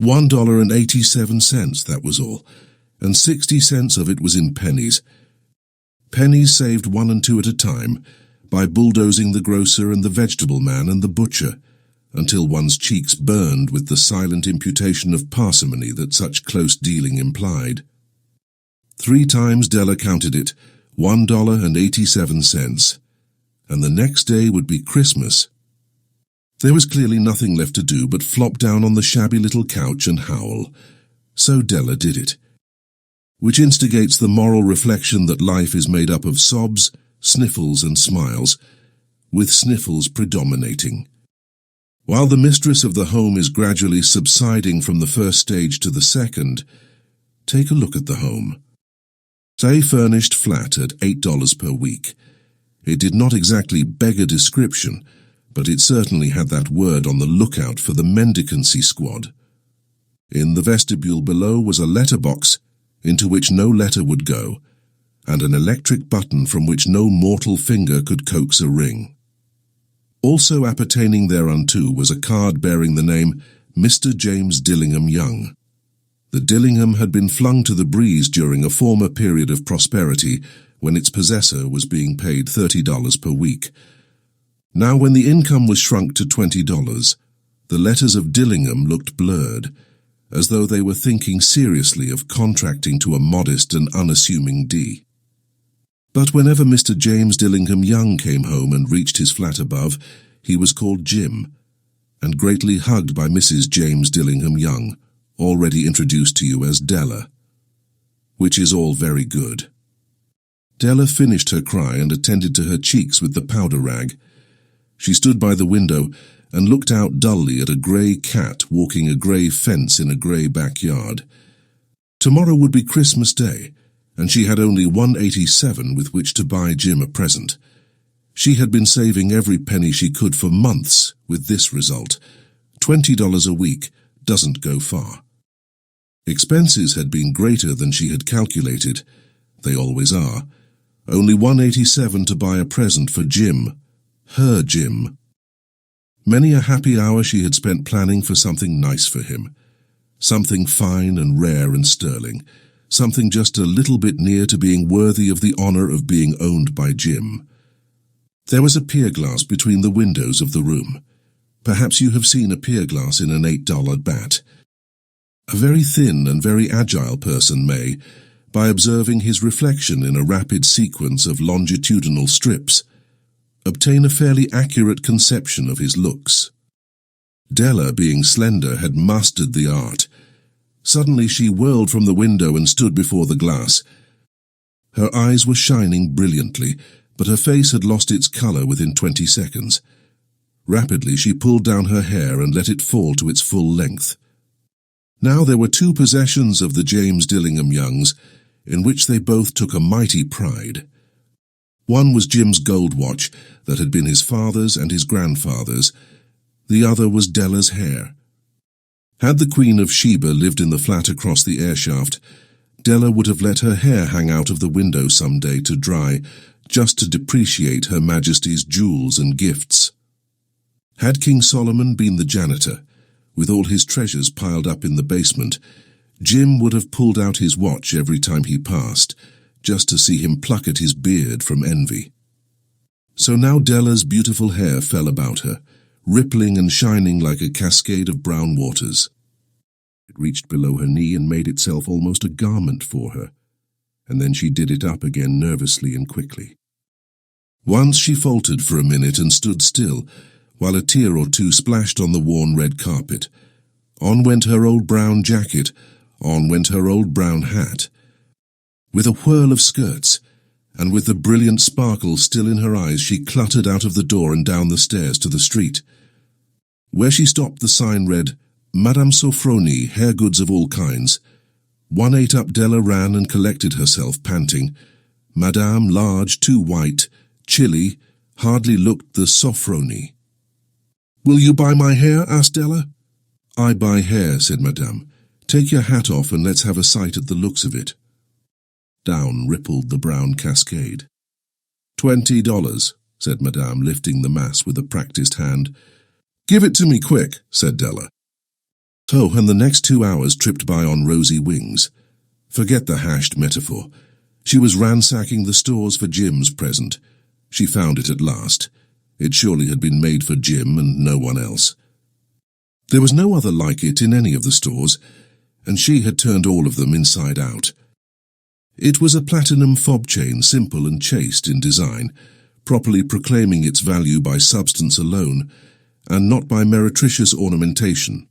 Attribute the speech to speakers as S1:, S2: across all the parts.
S1: $1.87, that was all, and 60 cents of it was in pennies. Pennies saved 1 and 2 at a time, by bulldozing the grocer and the vegetable man and the butcher, until one's cheeks burned with the silent imputation of parsimony that such close dealing implied. 3 times Della counted it, $1.87, and the next day would be Christmas. There was clearly nothing left to do but flop down on the shabby little couch and howl. So Della did it, which instigates the moral reflection that life is made up of sobs, sniffles and smiles, with sniffles predominating. While the mistress of the home is gradually subsiding from the first stage to the second, take a look at the home. A furnished flat at $8 per week. It did not exactly beg a description, but it certainly had that word on the lookout for the mendicancy squad. In the vestibule below was a letterbox into which no letter would go, and an electric button from which no mortal finger could coax a ring. Also appertaining thereunto was a card bearing the name Mr. James Dillingham Young. The Dillingham had been flung to the breeze during a former period of prosperity when its possessor was being paid $30 per week. Now when the income was shrunk to $20, the letters of Dillingham looked blurred, as though they were thinking seriously of contracting to a modest and unassuming D. But whenever Mr. James Dillingham Young came home and reached his flat above, he was called Jim, and greatly hugged by Mrs. James Dillingham Young, already introduced to you as Della, which is all very good. Della finished her cry and attended to her cheeks with the powder rag. She stood by the window and looked out dully at a grey cat walking a grey fence in a grey backyard. Tomorrow would be Christmas Day, and she had only $1.87 with which to buy Jim a present. She had been saving every penny she could for months with this result. $20 a week doesn't go far. Expenses had been greater than she had calculated. They always are. Only $1.87 to buy a present for Jim. Her Jim. Many a happy hour she had spent planning for something nice for him. Something fine and rare and sterling. Something just a little bit near to being worthy of the honor of being owned by Jim. There was a pier glass between the windows of the room. Perhaps you have seen a pier glass in an $8 bat. A very thin and very agile person may, by observing his reflection in a rapid sequence of longitudinal strips, obtain a fairly accurate conception of his looks. Della, being slender, had mastered the art. Suddenly she whirled from the window and stood before the glass. Her eyes were shining brilliantly, but her face had lost its color within 20 seconds. Rapidly she pulled down her hair and let it fall to its full length. Now there were 2 possessions of the James Dillingham Youngs, in which they both took a mighty pride. One was Jim's gold watch that had been his father's and his grandfather's. The other was Della's hair. Had the Queen of Sheba lived in the flat across the airshaft, Della would have let her hair hang out of the window some day to dry, just to depreciate Her Majesty's jewels and gifts. Had King Solomon been the janitor, with all his treasures piled up in the basement, Jim would have pulled out his watch every time he passed, just to see him pluck at his beard from envy. So now Della's beautiful hair fell about her, rippling and shining like a cascade of brown waters. It reached below her knee and made itself almost a garment for her, and then she did it up again nervously and quickly. Once she faltered for a minute and stood still, while a tear or two splashed on the worn red carpet. On went her old brown jacket, on went her old brown hat. With a whirl of skirts, and with the brilliant sparkle still in her eyes, she cluttered out of the door and down the stairs to the street. Where she stopped, the sign read, Madame Sofronie, hair goods of all kinds. 1/8 up Della ran and collected herself, panting. Madame, large, too white, chilly, hardly looked the Sofronie. "Will you buy my hair?" asked Della. "I buy hair," said Madame. "Take your hat off and let's have a sight at the looks of it." Down rippled the brown cascade. $20, said Madame, lifting the mass with a practised hand. "Give it to me quick," said Della. Oh, and the next 2 hours tripped by on rosy wings. Forget the hashed metaphor. She was ransacking the stores for Jim's present. She found it at last. It surely had been made for Jim and no one else. There was no other like it in any of the stores, and she had turned all of them inside out. It was a platinum fob chain, simple and chaste in design, properly proclaiming its value by substance alone, and not by meretricious ornamentation,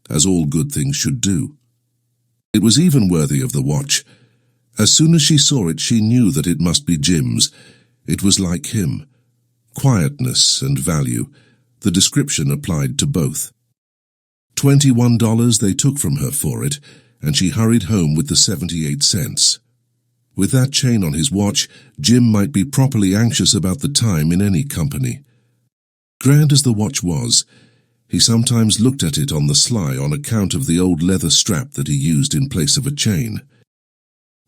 S1: as all good things should do. It was even worthy of the watch. As soon as she saw it, she knew that it must be Jim's. It was like him. Quietness and value. The description applied to both. $21 they took from her for it, and she hurried home with the 78 cents. With that chain on his watch, Jim might be properly anxious about the time in any company. Grand as the watch was, he sometimes looked at it on the sly on account of the old leather strap that he used in place of a chain.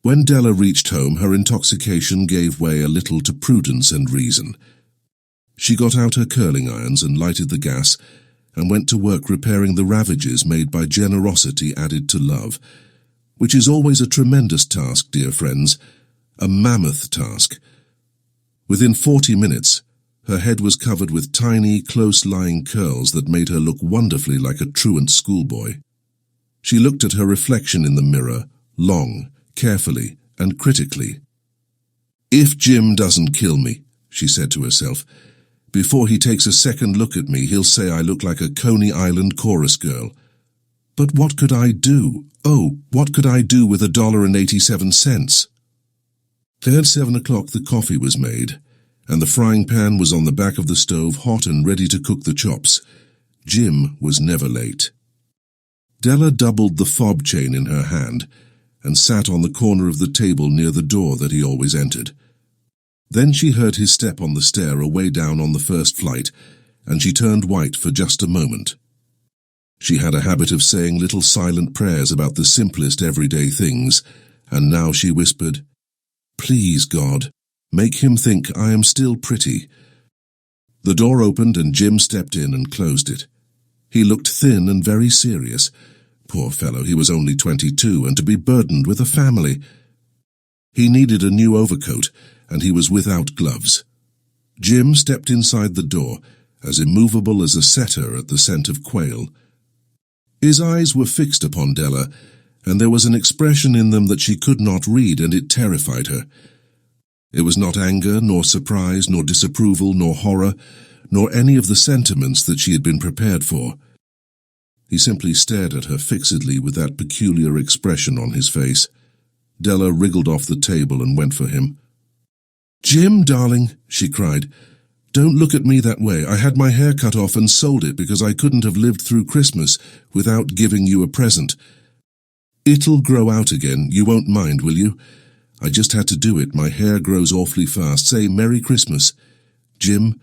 S1: When Della reached home, her intoxication gave way a little to prudence and reason. She got out her curling irons and lighted the gas, and went to work repairing the ravages made by generosity added to love, which is always a tremendous task, dear friends, a mammoth task. Within 40 minutes, her head was covered with tiny, close-lying curls that made her look wonderfully like a truant schoolboy. She looked at her reflection in the mirror, long, carefully, and critically. "If Jim doesn't kill me," she said to herself, "before he takes a second look at me, he'll say I look like a Coney Island chorus girl. But what could I do? Oh, what could I do with $1.87? At 7 o'clock the coffee was made, and the frying pan was on the back of the stove, hot and ready to cook the chops. Jim was never late. Della doubled the fob chain in her hand, and sat on the corner of the table near the door that he always entered. Then she heard his step on the stair away down on the first flight, and she turned white for just a moment. She had a habit of saying little silent prayers about the simplest everyday things, and now she whispered, "Please, God, make him think I am still pretty." The door opened and Jim stepped in and closed it. He looked thin and very serious. Poor fellow, he was only 22, and to be burdened with a family. He needed a new overcoat, and he was without gloves. Jim stepped inside the door, as immovable as a setter at the scent of quail. His eyes were fixed upon Della, and there was an expression in them that she could not read, and it terrified her. It was not anger, nor surprise, nor disapproval, nor horror, nor any of the sentiments that she had been prepared for. He simply stared at her fixedly with that peculiar expression on his face. Della wriggled off the table and went for him. "Jim, darling," she cried, "don't look at me that way. I had my hair cut off and sold it because I couldn't have lived through Christmas without giving you a present. It'll grow out again. You won't mind, will you? I just had to do it. My hair grows awfully fast. Say Merry Christmas, Jim,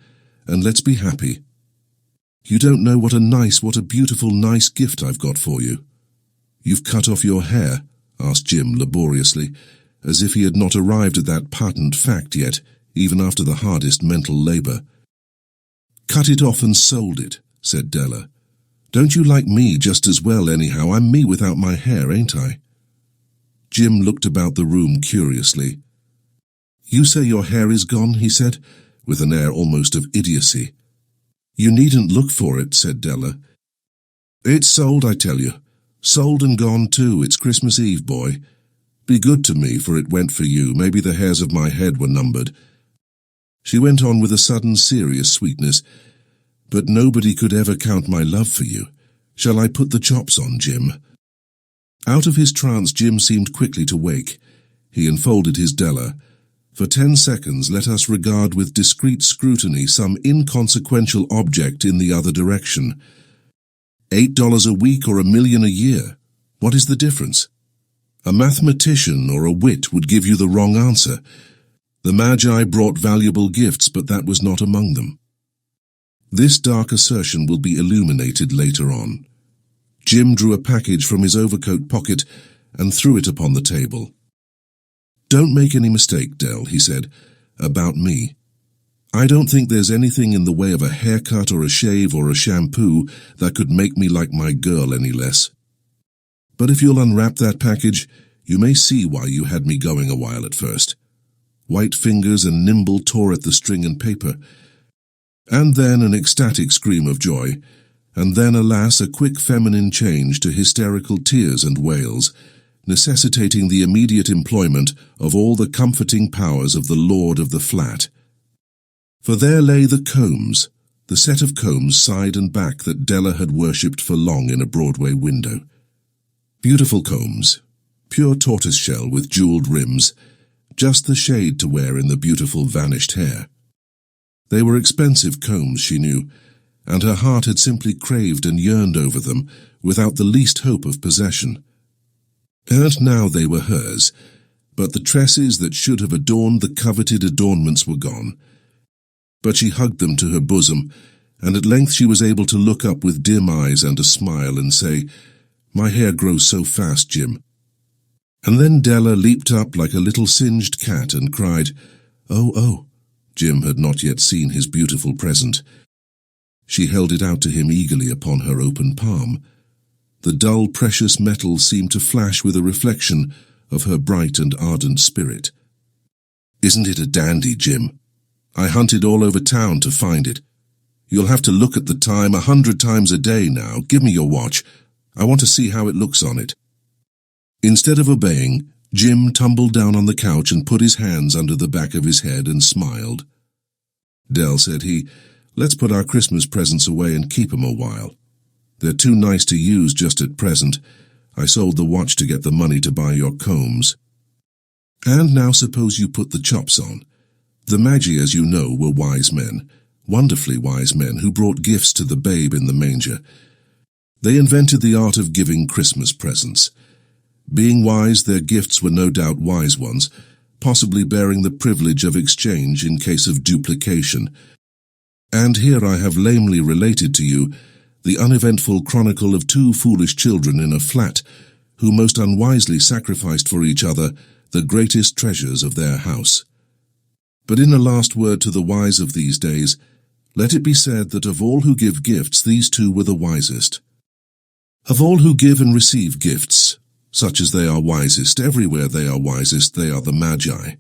S1: and let's be happy. You don't know what a beautiful, nice gift I've got for you." "You've cut off your hair?" asked Jim laboriously, as if he had not arrived at that patent fact yet, even after the hardest mental labor. "Cut it off and sold it," said Della. "Don't you like me just as well anyhow? I'm me without my hair, ain't I?" Jim looked about the room curiously. "You say your hair is gone?" he said, with an air almost of idiocy. "You needn't look for it," said Della. "It's sold, I tell you. Sold and gone too. It's Christmas Eve, boy. Be good to me, for it went for you. Maybe the hairs of my head were numbered." She went on with a sudden serious sweetness. "But nobody could ever count my love for you. Shall I put the chops on, Jim?" Out of his trance, Jim seemed quickly to wake. He enfolded his Della. "For 10 seconds, let us regard with discreet scrutiny some inconsequential object in the other direction. $8 a week or $1 million a year? What is the difference? A mathematician or a wit would give you the wrong answer. The Magi brought valuable gifts, but that was not among them." This dark assertion will be illuminated later on. Jim drew a package from his overcoat pocket and threw it upon the table. "Don't make any mistake, Dell," he said, "about me. I don't think there's anything in the way of a haircut or a shave or a shampoo that could make me like my girl any less. But if you'll unwrap that package, you may see why you had me going a while at first. White fingers and nimble tore at the string and paper, and then an ecstatic scream of joy, and then, alas, a quick feminine change to hysterical tears and wails, necessitating the immediate employment of all the comforting powers of the lord of the flat. For there lay the combs, the set of combs side and back that Della had worshipped for long in a Broadway window. Beautiful combs, pure tortoiseshell with jeweled rims, just the shade to wear in the beautiful vanished hair. They were expensive combs, she knew, and her heart had simply craved and yearned over them without the least hope of possession. And now they were hers, but the tresses that should have adorned the coveted adornments were gone. But she hugged them to her bosom, and at length she was able to look up with dim eyes and a smile and say, "My hair grows so fast, Jim." And then Della leaped up like a little singed cat and cried, "Oh, oh." Jim had not yet seen his beautiful present. She held it out to him eagerly upon her open palm. The dull, precious metal seemed to flash with a reflection of her bright and ardent spirit. "Isn't it a dandy, Jim? I hunted all over town to find it. You'll have to look at the time 100 times a day now. Give me your watch. I want to see how it looks on it." Instead of obeying, Jim tumbled down on the couch and put his hands under the back of his head and smiled. "Dell," said he, "let's put our Christmas presents away and keep 'em a while. They're too nice to use just at present. I sold the watch to get the money to buy your combs. And now suppose you put the chops on. The Magi, as you know, were wise men, wonderfully wise men who brought gifts to the babe in the manger. They invented the art of giving Christmas presents. Being wise, their gifts were no doubt wise ones, possibly bearing the privilege of exchange in case of duplication. And here I have lamely related to you the uneventful chronicle of 2 foolish children in a flat who most unwisely sacrificed for each other the greatest treasures of their house. But in a last word to the wise of these days, let it be said that of all who give gifts, these 2 were the wisest. Of all who give and receive gifts, such as they are wisest, everywhere they are wisest, they are the Magi.